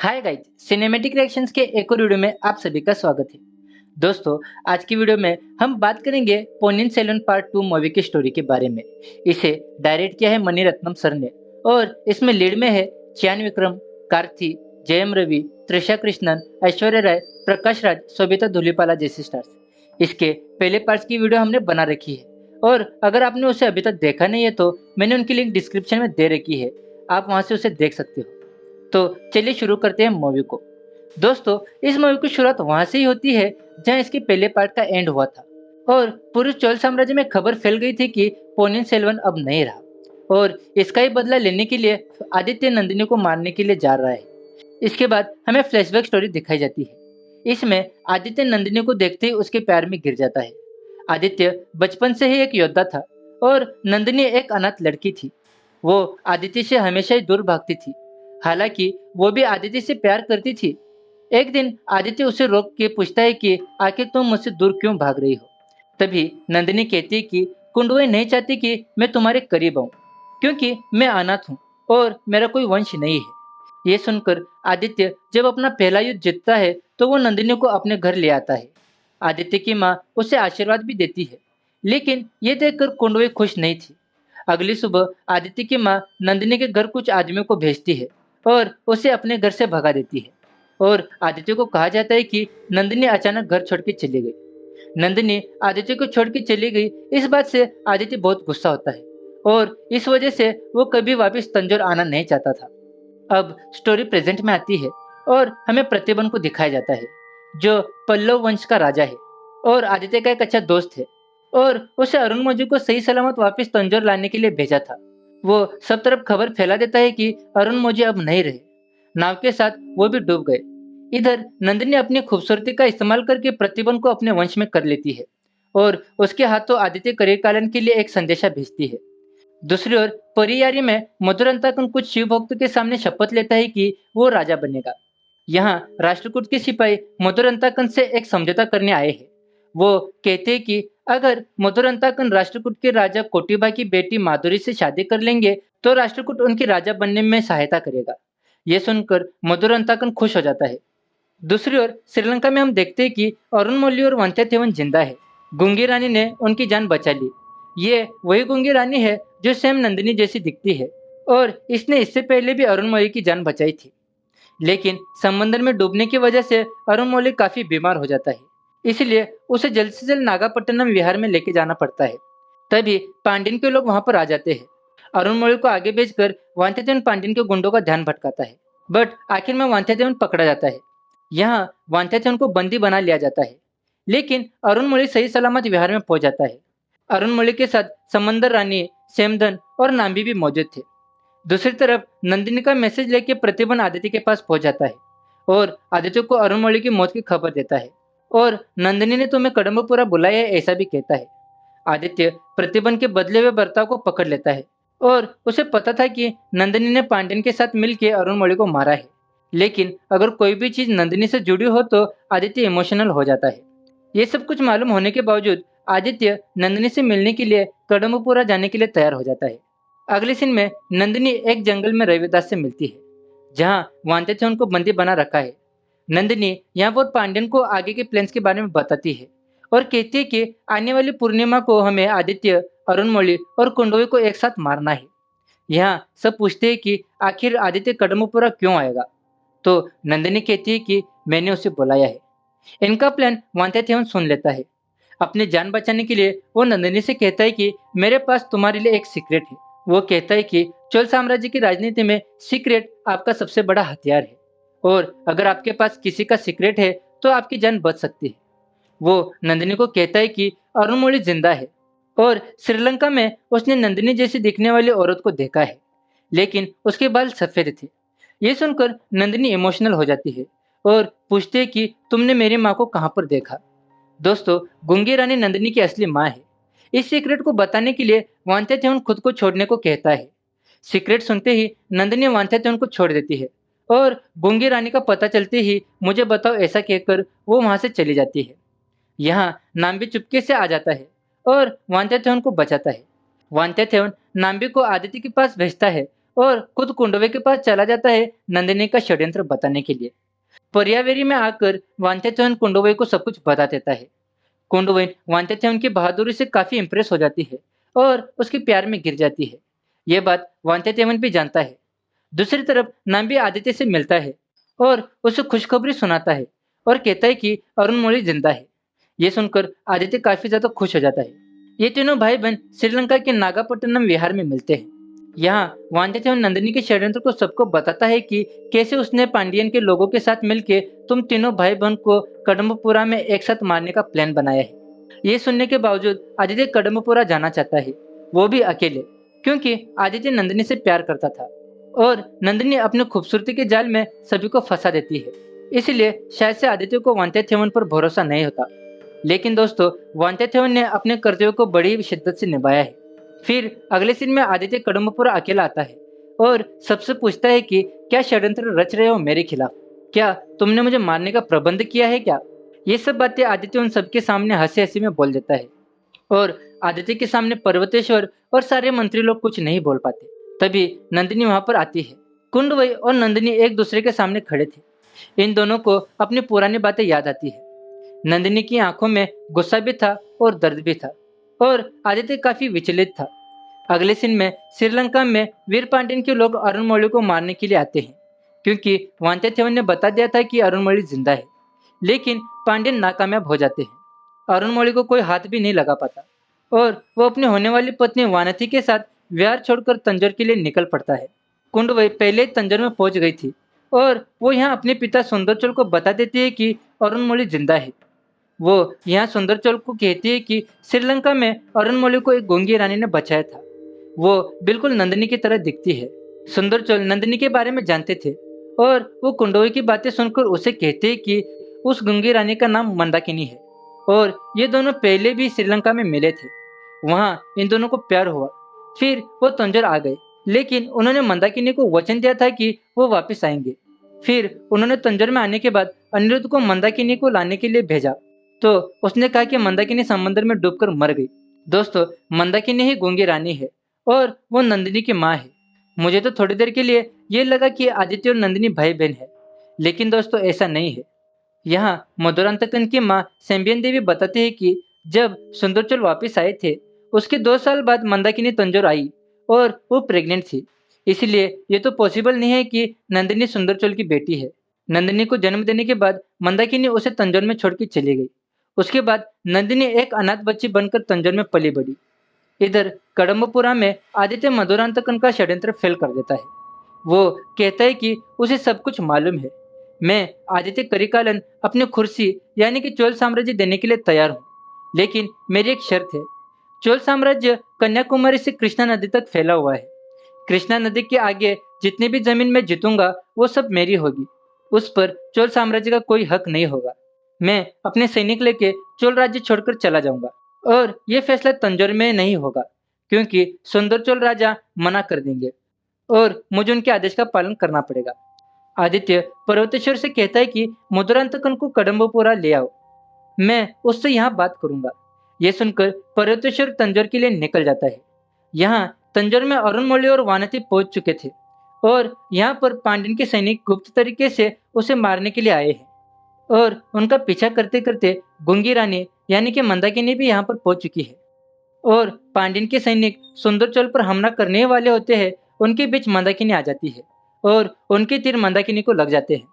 Hi guys, cinematic reactions के एक और वीडियो में आप सभी का स्वागत है। दोस्तों, आज की वीडियो में हम बात करेंगे पोन्नियन सेल्वन पार्ट 2 मूवी की स्टोरी के बारे में। इसे डायरेक्ट किया है मणि रत्नम सर ने और इसमें लीड में है चियान विक्रम, कार्ति, जयम रवि, त्रिशा कृष्णन, ऐश्वर्या राय, प्रकाश राज, सोबिता धुलीपाला जैसे स्टार्स। इसके पहले पार्ट्स की वीडियो हमने बना रखी है और अगर आपने उसे अभी तक देखा नहीं है तो मैंने उनकी लिंक डिस्क्रिप्शन में दे रखी है, आप वहां से उसे देख सकते हो। तो चलिए शुरू करते हैं मूवी को। दोस्तों, इस मूवी की शुरुआत वहां से ही होती है जहां इसके पहले पार्ट का एंड हुआ था और पूरे चोल साम्राज्य में खबर फैल गई थी कि पोन्नियन सेल्वन अब नहीं रहा और इसका ही बदला लेने के लिए आदित्य नंदिनी को मारने के लिए जा रहा है। इसके बाद हमें फ्लैशबैक स्टोरी दिखाई जाती है। इसमें आदित्य नंदिनी को देखते ही उसके प्यार में गिर जाता है। आदित्य बचपन से ही एक योद्धा था और नंदिनी एक अनाथ लड़की थी। वो आदित्य से हमेशा ही दूर भागती थी, हालांकि वो भी आदित्य से प्यार करती थी। एक दिन आदित्य उसे रोक के पूछता है कि आखिर तुम मुझसे दूर क्यों भाग रही हो। तभी नंदिनी कहती है कि कुंडवे नहीं चाहती कि मैं तुम्हारे करीब आऊं, क्योंकि मैं अनाथ हूँ और मेरा कोई वंश नहीं है। ये सुनकर आदित्य जब अपना पहला युद्ध जीतता है तो वो नंदिनी को अपने घर ले आता है। आदित्य की माँ उसे आशीर्वाद भी देती है, लेकिन ये देखकर कुंडवे खुश नहीं थी। अगली सुबह आदित्य की माँ नंदिनी के घर कुछ आदमियों को भेजती है और उसे अपने घर से भगा देती है और आदित्य को कहा जाता है कि नंदिनी अचानक घर छोड़ के चली गई। नंदिनी आदित्य को छोड़ के चली गई, इस बात से आदित्य बहुत गुस्सा होता है और इस वजह से वो कभी वापस तंजौर आना नहीं चाहता था। अब स्टोरी प्रेजेंट में आती है और हमें प्रतिबन को दिखाया जाता है, जो पल्लव वंश का राजा है और आदित्य का एक अच्छा दोस्त है और उसे अरुण मौजी को सही सलामत वापस तंजौर लाने के लिए भेजा था। वो सब तरफ खबर फैला देता है कि अरुण मौजी अब नहीं रहे। नाव के साथ वो भी डूब गए। इधर नंदिनी अपनी खूबसूरती का इस्तेमाल करके प्रतिबन को अपने वंश में कर लेती है और उसके हाथों आदित्य करिकालन के लिए एक संदेशा भेजती है। दूसरी ओर परियारी में मधुरंताकन कुछ शिव भक्तों के सामने शपथ लेता है कि वो राजा बनेगा। यहाँ राष्ट्रकूट के सिपाही मधुरंताकन से एक समझौता करने आए हैं। वो कहते हैं कि अगर मधुरंताकन राष्ट्रकूट के राजा कोटिबा की बेटी माधुरी से शादी कर लेंगे तो राष्ट्रकूट उनके राजा बनने में सहायता करेगा। ये सुनकर मधुरंताकन खुश हो जाता है। दूसरी ओर श्रीलंका में हम देखते हैं कि अरुण मौली और वंध्यादेवन जिंदा है। गुंगी रानी ने उनकी जान बचा ली। ये वही गुंगी रानी है जो सेम नंदिनी जैसी दिखती है और इसने इससे पहले भी अरुण मौली की जान बचाई थी। लेकिन समंदर में डूबने की वजह से अरुण मौली काफी बीमार हो जाता है, इसलिए उसे जल्द से जल्द नागापट्टनम विहार में लेके जाना पड़ता है। तभी पांड्यन के लोग वहां पर आ जाते हैं। अरुण मौली को आगे भेजकर वांथ्यदेवन पांड्यन के गुंडों का ध्यान भटकाता है, बट आखिर में वांथ्यदेवन पकड़ा जाता है। यहाँ वांथ्यदेवन को बंदी बना लिया जाता है, लेकिन अरुण मौली सही सलामत विहार में पहुंच जाता है। अरुण मौली के साथ समंदर रानी, सेमधन और नाम्बी भी मौजूद थे। दूसरी तरफ नंदिनी का मैसेज लेके प्रतिबन आदित्य के पास पहुंच जाता है और आदित्य को अरुण मौली की मौत की खबर देता है और नंदिनी ने तुम्हें कडम्बपुरा बुलाया है ऐसा भी कहता है। आदित्य प्रतिबन के बदले हुए बर्ताव को पकड़ लेता है और उसे पता था कि नंदिनी ने पांड्यन के साथ मिलकर अरुण मौली को मारा है, लेकिन अगर कोई भी चीज नंदिनी से जुड़ी हो तो आदित्य इमोशनल हो जाता है। ये सब कुछ मालूम होने के बावजूद आदित्य नंदिनी से मिलने के लिए कडम्बपुरा जाने के लिए तैयार हो जाता है। अगले सीन में नंदिनी एक जंगल में रविदास से मिलती है, जहां वांछित उनको बंदी बना रखा है। नंदिनी यहाँ पर पांड्यन को आगे के प्लान्स के बारे में बताती है और कहती है कि आने वाली पूर्णिमा को हमें आदित्य, अरुण मौली और कुंडवी को एक साथ मारना है। यहाँ सब पूछते हैं कि आखिर आदित्य कडम्बपुरा क्यों आएगा, तो नंदिनी कहती है कि मैंने उसे बुलाया है। इनका प्लान वांछित सुन लेता है। अपनी जान बचाने के लिए वो नंदिनी से कहता है कि मेरे पास तुम्हारे लिए एक सीक्रेट है। वो कहता है कि चोल साम्राज्य की राजनीति में सीक्रेट आपका सबसे बड़ा हथियार है और अगर आपके पास किसी का सीक्रेट है तो आपकी जान बच सकती है। वो नंदिनी को कहता है कि अरुण मौली जिंदा है और श्रीलंका में उसने नंदिनी जैसी दिखने वाली औरत को देखा है, लेकिन उसके बाल सफेद थे। ये सुनकर नंदिनी इमोशनल हो जाती है और पूछती है कि तुमने मेरी माँ को कहाँ पर देखा। दोस्तों, गुंगी रानी नंदिनी की असली माँ है। इस सीक्रेट को बताने के लिए वांछित खुद को छोड़ने को कहता है। सीक्रेट सुनते ही नंदिनी वांछित को छोड़ देती है और गुंगी रानी का पता चलते ही मुझे बताओ ऐसा कहकर वो वहां से चली जाती है। यहाँ नाम्बी चुपके से आ जाता है और वांछित को बचाता है। वांछित नाम्बी को आदित्य के पास भेजता है और खुद कुंडवे के पास चला जाता है नंदिनी का षड्यंत्र बताने के लिए। पर्यावेरी में आकर वांत्याचरण कुंडवे को सब कुछ बता देता है। कुंडवे वांत्याचरण की बहादुरी से काफी इंप्रेस हो जाती है और उसके प्यार में गिर जाती है। यह बात वांत्याचरण भी जानता है। दूसरी तरफ नाम्बी आदित्य से मिलता है और उसे खुशखबरी सुनाता है और कहता है कि अरुण मौली जिंदा है। ये सुनकर आदित्य काफी ज्यादा खुश हो जाता है। ये तीनों भाई बहन श्रीलंका के नागापट्टनम विहार में मिलते हैं। यहाँ वांत्याचरण नंदिनी के षड्यंत्र को सबको बताता है कि कैसे उसने पांडियन के लोगों के साथ मिलकर तुम तीनों भाई बहन को कडम्बपुरा में एक साथ मारने का प्लान बनाया है। ये सुनने के बावजूद आदित्य कडम्बपुरा जाना चाहता है, वो भी अकेले, क्योंकि आदित्य नंदिनी से प्यार करता था और नंदिनी अपनी खूबसूरती के जाल में सभी को फंसा देती है। इसलिए शायद से आदित्य को वांत्याचरण पर भरोसा नहीं होता। लेकिन दोस्तों, वांत्याचरण ने अपने कर्तव्य को बड़ी शिद्दत से निभाया है। फिर अगले सीन में आदित्य कडम्बपुरा अकेला आता है और सबसे पूछता है कि क्या षड्यंत्र रच रहे हो मेरे खिलाफ? क्या तुमने मुझे मारने का प्रबंध किया है क्या? ये सब बातें आदित्य उन सबके सामने हंसी हंसी में बोल देता है और आदित्य के सामने पर्वतेश्वर और सारे मंत्री लोग कुछ नहीं बोल पाते। तभी नंदिनी वहां पर आती है। कुंडवई और नंदिनी एक दूसरे के सामने खड़े थे। इन दोनों को अपनी पुरानी बातें याद आती है। नंदिनी की आंखों में गुस्सा भी था और दर्द भी था और आदित्य काफी विचलित था। अगले सीन में श्रीलंका में वीर पांड्यन के लोग अरुण मौली को मारने के लिए आते हैं, क्योंकि वांत्याचरण ने बता दिया था कि अरुण मौली जिंदा है। लेकिन पांड्यन नाकामयाब हो जाते हैं। अरुण मौली को कोई हाथ भी नहीं लगा पाता और वो अपनी होने वाली पत्नी वानथी के साथ विहार छोड़कर तंजौर के लिए निकल पड़ता है। कुंडवई पहले ही तंजौर में पहुंच गई थी और वो यहाँ अपने पिता सुंदरचोल को बता देती है कि अरुण मौली जिंदा है। वो यहाँ सुंदरचोल को कहती है कि श्रीलंका में अरुण मौली को एक गूंगी रानी ने बचाया था। वो बिल्कुल नंदिनी की तरह दिखती है। सुंदरचोल नंदिनी के बारे में जानते थे और वो कुंडोई की बातें सुनकर उसे कहते हैं कि उस गूंगी रानी का नाम मंदाकिनी है और ये दोनों पहले भी श्रीलंका में मिले थे। वहाँ इन दोनों को प्यार हुआ। फिर वो तंजौर आ गए, लेकिन उन्होंने मंदाकिनी को वचन दिया था कि वो वापस आएंगे। फिर उन्होंने तंजौर में आने के बाद अनिरुद्ध को मंदाकिनी को लाने के लिए भेजा, तो उसने कहा कि मंदाकिनी समंदर में डूबकर मर गई। दोस्तों, मंदाकिनी ही गूंगी रानी है और वो नंदिनी की माँ है। मुझे तो थोड़ी देर के लिए ये लगा कि आदित्य और नंदिनी भाई बहन है, लेकिन दोस्तों ऐसा नहीं है। यहाँ मधुरांतकन की माँ सेम्बियन देवी बताती है कि जब सुंदरचोल वापस आए थे, उसके 2 साल बाद मंदाकिनी तंजौर आई और वो प्रेग्नेंट थी। इसलिए ये तो पॉसिबल नहीं है कि नंदिनी सुंदरचोल की बेटी है। नंदिनी को जन्म देने के बाद मंदाकिनी उसे तंजौर में छोड़ के चली गई। उसके बाद नंदिनी एक अनाथ बच्ची बनकर तंजौर में पली बढ़ी। इधर कडम्बपुरा में आदित्य मधुरांतकन का षड्यंत्र फेल कर देता है। वो कहता है कि उसे सब कुछ मालूम है। मैं आदित्य करिकालन अपनी कुर्सी यानी कि चोल साम्राज्य देने के लिए तैयार हूँ, लेकिन मेरी एक शर्त है। चोल साम्राज्य कन्याकुमारी से कृष्णा नदी तक फैला हुआ है। कृष्णा नदी के आगे जितनी भी जमीन मैं जीतूंगा वो सब मेरी होगी। उस पर चोल साम्राज्य का कोई हक नहीं होगा। मैं अपने सैनिक लेके चोल राज्य छोड़कर चला जाऊंगा और ये फैसला तंजौर में नहीं होगा, क्योंकि सुंदर चोल राजा मना कर देंगे और मुझे उनके आदेश का पालन करना पड़ेगा। आदित्य पर्वतेश्वर से कहता है कि मधुरांतकन को कडम्बपुरा ले आओ, मैं उससे यहाँ बात करूंगा। यह सुनकर पर्वतेश्वर तंजौर के लिए निकल जाता है। यहाँ तंजौर में अरुण मौली और वानथी पहुंच चुके थे और यहाँ पर पांड्यन के सैनिक गुप्त तरीके से उसे मारने के लिए आए हैं और उनका पीछा करते करते गुंगी रानी यानी कि मंदाकिनी भी यहाँ पर पहुंच चुकी है और पांड्यन के सैनिक सुंदरचोल पर हमला करने वाले होते हैं। उनके बीच मंदाकिनी आ जाती है और उनके तीर मंदाकिनी को लग जाते हैं।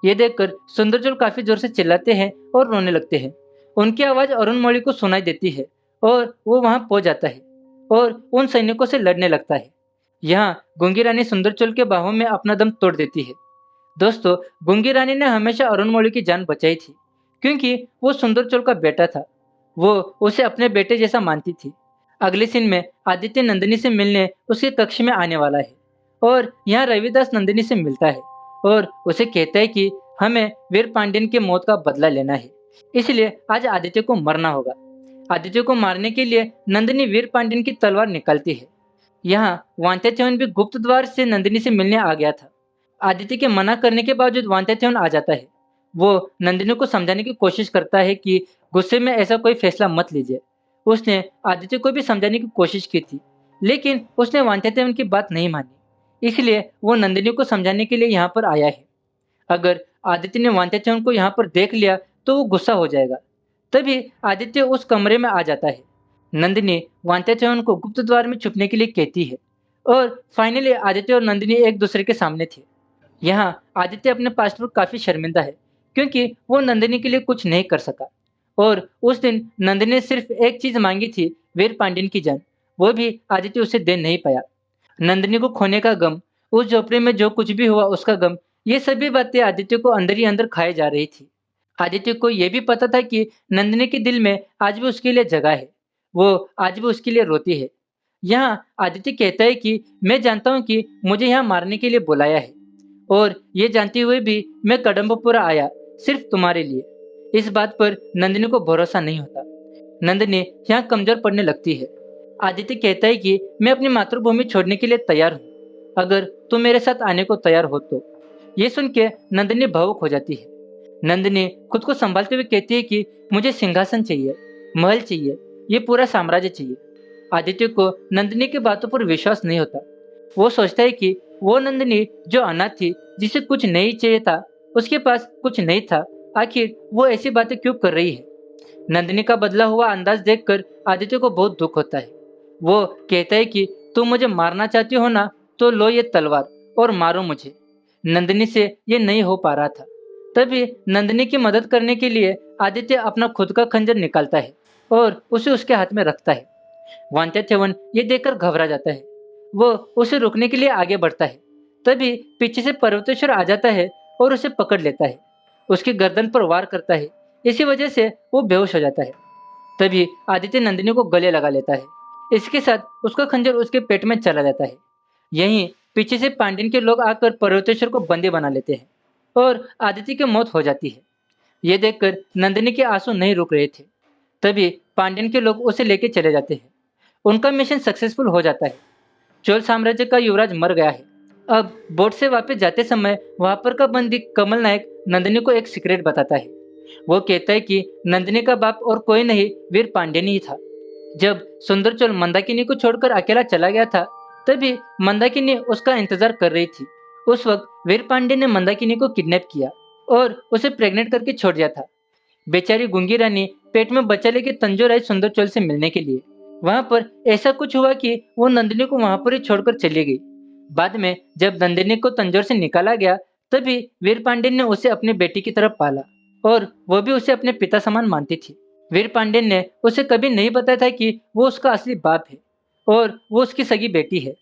ये देखकर सुंदरचोल काफी जोर से चिल्लाते हैं और रोने लगते हैं। उनकी आवाज अरुण मौली को सुनाई देती है और वो वहां पहुंच जाता है और उन सैनिकों से लड़ने लगता है। यहाँ गुंगी रानी सुंदरचोल के बाहों में अपना दम तोड़ देती है। दोस्तों, गुंगी रानी ने हमेशा अरुण मौली की जान बचाई थी, क्योंकि वो सुंदरचोल का बेटा था। वो उसे अपने बेटे जैसा मानती थी। अगले सीन में आदित्य नंदिनी से मिलने उसके कक्ष में आने वाला है और यहाँ रविदास नंदिनी से मिलता है और उसे कहता है कि हमें वीर पांड्यन के मौत का बदला लेना है, इसलिए आज आदित्य को मरना होगा। आदित्य को मारने के लिए नंदिनी वीर पांड्यन की तलवार निकालती है। यहाँ वांत्याच्यवन भी गुप्त द्वार से नंदिनी से मिलने आ गया था। आदित्य के मना करने के बावजूद वांत्याच्यवन आ जाता है। वो नंदिनी को समझाने की कोशिश करता है कि गुस्से में ऐसा कोई फैसला मत लीजिए। उसने आदित्य को भी समझाने की कोशिश की थी, लेकिन उसने वांत्याच्यवन की बात नहीं मानी। इसलिए वो नंदिनी को समझाने के लिए यहाँ पर आया है। अगर आदित्य ने वांत्याचरण को यहाँ पर देख लिया तो वो गुस्सा हो जाएगा। तभी आदित्य उस कमरे में आ जाता है। नंदिनी वांत्याचरण को गुप्त द्वार में छुपने के लिए कहती है और फाइनली आदित्य और नंदिनी एक दूसरे के सामने थे। यहाँ आदित्य अपने पास्ट पर काफी शर्मिंदा है क्योंकि वो नंदिनी के लिए कुछ नहीं कर सका और उस दिन नंदिनी ने सिर्फ एक चीज मांगी थी, वीर पांड्यन की जान। वो भी आदित्य उसे दे नहीं पाया। नंदिनी को खोने का गम, उस झोपड़ी में जो कुछ भी हुआ उसका गम, ये सभी बातें आदित्य को अंदर ही अंदर खाए जा रही थी। आदित्य को यह भी पता था कि नंदिनी के दिल में आज भी उसके लिए जगह है। वो आज भी उसके लिए रोती है। यहाँ आदित्य कहता है कि मैं जानता हूँ कि मुझे यहाँ मारने के लिए बुलाया है और ये जानते हुए भी मैं कदम्बपुरा आया सिर्फ तुम्हारे लिए। इस बात पर नंदिनी को भरोसा नहीं होता। नंदिनी यहाँ कमजोर पड़ने लगती है। आदित्य कहता है कि मैं अपनी मातृभूमि छोड़ने के लिए तैयार हूँ, अगर तुम मेरे साथ आने को तैयार हो तो। ये सुन के नंदिनी भावुक हो जाती है। नंदिनी खुद को संभालते हुए कहती है कि मुझे सिंहासन चाहिए, महल चाहिए, ये पूरा साम्राज्य चाहिए। आदित्य को नंदिनी की बातों पर विश्वास नहीं होता। वो सोचता है कि वो नंदिनी जो अनाथ थी, जिसे कुछ नहीं चाहिए था, उसके पास कुछ नहीं था, आखिर वो ऐसी बातें क्यों कर रही है। नंदिनी का बदला हुआ अंदाज देखकर आदित्य को बहुत दुख होता है। वो कहता है कि तुम मुझे मारना चाहती हो ना, तो लो ये तलवार और मारो मुझे। नंदिनी से ये नहीं हो पा रहा था। तभी नंदिनी की मदद करने के लिए आदित्य अपना खुद का खंजर निकालता है और उसे उसके हाथ में रखता है। वांत्याच्यवन ये देखकर घबरा जाता है। वो उसे रोकने के लिए आगे बढ़ता है। तभी पीछे से पर्वतेश्वर आ जाता है और उसे पकड़ लेता है। उसकी गर्दन पर वार करता है। इसी वजह से वो बेहोश हो जाता है। तभी आदित्य नंदिनी को गले लगा लेता है। इसके साथ उसका खंजर उसके पेट में चला जाता है। यहीं पीछे से पांड्यन के लोग आकर पर्वतेश्वर को बंदी बना लेते हैं और आदित्य की मौत हो जाती है। ये देखकर नंदिनी के आंसू नहीं रुक रहे थे। तभी पांड्यन के लोग उसे लेके चले जाते हैं। उनका मिशन सक्सेसफुल हो जाता है। चोल साम्राज्य का युवराज मर गया है। अब बोट से वापस जाते समय वहां पर का बंदी कमल नायक नंदिनी को एक सीक्रेट बताता है। वो कहता है कि नंदिनी का बाप और कोई नहीं, वीर पांड्यन ही था। जब सुंदर चोल मंदाकिनी को छोड़कर अकेला चला गया था, तभी मंदाकिनी उसका इंतजार कर रही थी। उस वक्त वीर पांड्य ने मंदाकिनी को किडनैप किया और उसे प्रेग्नेंट करके छोड़ दिया था। बेचारी गुंगी रानी पेट में बच्चा लेके तंजोर आई सुंदर चोल से मिलने के लिए। वहां पर ऐसा कुछ हुआ कि वो नंदिनी को वहां पर ही छोड़कर चली गई। बाद में जब नंदिनी को तंजोर से निकाला गया, तभी वीर पांड्यन ने उसे अपनी बेटी की तरफ पाला और वो भी उसे अपने पिता समान मानती थी। वीर पांड्यन ने उसे कभी नहीं बताया था कि वो उसका असली बाप है और वो उसकी सगी बेटी है।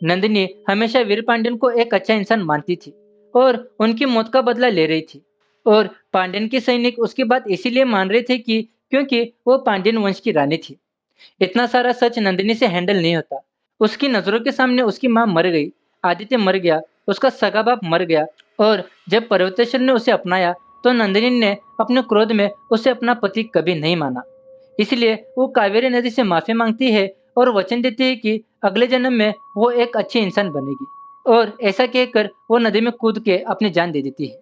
नंदिनी हमेशा वीर पांड्यन को एक अच्छा इंसान मानती थी और उनकी मौत का बदला ले रही थी। और पांड्यन के सैनिक उसकी बात इसीलिए मान रहे थे कि क्योंकि वो पांड्यन वंश की रानी थी। इतना सारा सच नंदिनी से हैंडल नहीं होता। उसकी नजरों के सामने उसकी माँ मर गई, आदित्य मर गया, उसका सगा बाप मर गया और जब पर्वतेश्वर ने उसे अपनाया तो नंदिनी ने अपने क्रोध में उसे अपना पति कभी नहीं माना। इसलिए वो कावेरी नदी से माफी मांगती है और वचन देती है कि अगले जन्म में वो एक अच्छी इंसान बनेगी। और ऐसा कहकर वो नदी में कूद के अपनी जान दे देती है।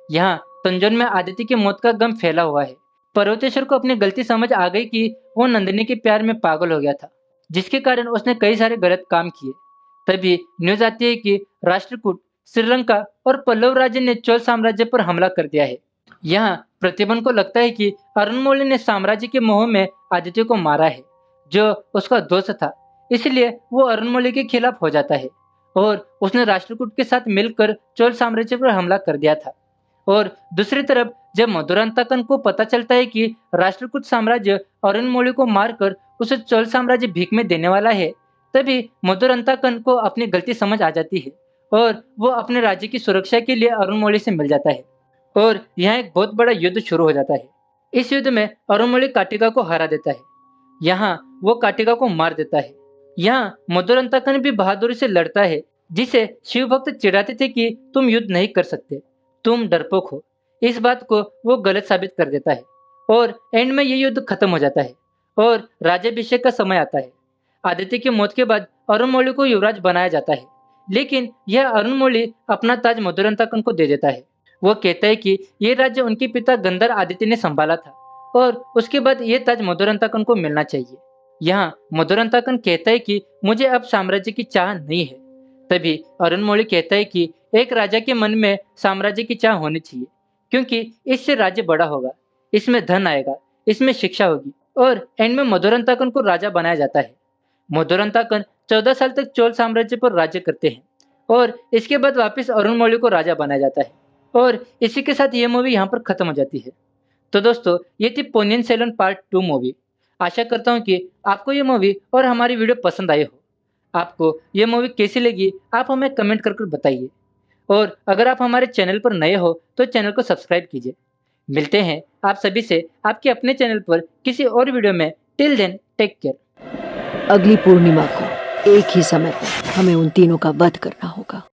यहाँ तंजौर में आदित्य की मौत का गम फैला हुआ है। पर्वतेश्वर को अपनी गलती समझ आ गई कि वो नंदिनी के प्यार में पागल हो गया था, जिसके कारण उसने कई सारे गलत काम किए। तभी न्यूज आती है कि राष्ट्रकूट, श्रीलंका और पल्लव राज्य ने चोल साम्राज्य पर हमला कर दिया है। यहाँ प्रतिबन को लगता है कि अरुणमौली ने साम्राज्य के मोह में आदित्य को मारा है, जो उसका दोस्त था। इसलिए वो अरुणमौली के खिलाफ हो जाता है और उसने राष्ट्रकूट के साथ मिलकर चोल साम्राज्य पर हमला कर दिया था। और दूसरी तरफ जब मधुरांतकन को पता चलता है कि राष्ट्रकूट साम्राज्य अरुणमौली को मारकर उसे चोल साम्राज्य भीख में देने वाला है, तभी मधुरांतकन को अपनी गलती समझ आ जाती है और वो अपने राज्य की सुरक्षा के लिए अरुणमौली से मिल जाता है। और यहाँ एक बहुत बड़ा युद्ध शुरू हो जाता है। इस युद्ध में अरुणमौली काटिका को हरा देता है। यहाँ वो काटिका को मार देता है। यहाँ मधुरांतकन भी बहादुरी से लड़ता है, जिसे शिव भक्त चिढ़ाते थे कि तुम युद्ध नहीं कर सकते, तुम डरपोक हो। इस बात को वो गलत साबित कर देता है और एंड में ये युद्ध खत्म हो जाता है और राज्याभिषेक का समय आता है। आदित्य की मौत के बाद अरुणमौली को युवराज बनाया जाता है, लेकिन यह अरुणमौली अपना ताज मधुरांतकन को दे देता है। वो कहता है कि ये राज्य उनके पिता गंधर आदित्य ने संभाला था और उसके बाद ये ताज मधुरांतकन को मिलना चाहिए। यहाँ मधुरांतकन कहता है कि मुझे अब साम्राज्य की चाह नहीं है। तभी अरुण मौली कहता है कि एक राजा के मन में साम्राज्य की चाह होनी चाहिए, क्योंकि इससे राज्य बड़ा होगा, इसमें धन आएगा, इसमें शिक्षा होगी और एंड में मधुरंताकन को राजा बनाया जाता है। मधुरंताकन 14 साल तक चोल साम्राज्य पर राज्य करते हैं और इसके बाद वापस अरुण मौली को राजा बनाया जाता है और इसी के साथ ये मूवी यहाँ पर खत्म हो जाती है। तो दोस्तों, ये थी पोन्नियन सेल्वन पार्ट 2 मूवी। आशा करता हूँ कि आपको ये मूवी और हमारी वीडियो पसंद आई हो। आपको ये मूवी कैसी लगी, आप हमें कमेंट कर बताइए और अगर आप हमारे चैनल पर नए हो तो चैनल को सब्सक्राइब कीजिए। मिलते हैं आप सभी से आपके अपने चैनल पर किसी और वीडियो में। Till then take care. अगली पूर्णिमा को एक ही समय पर हमें उन तीनों का वध करना होगा।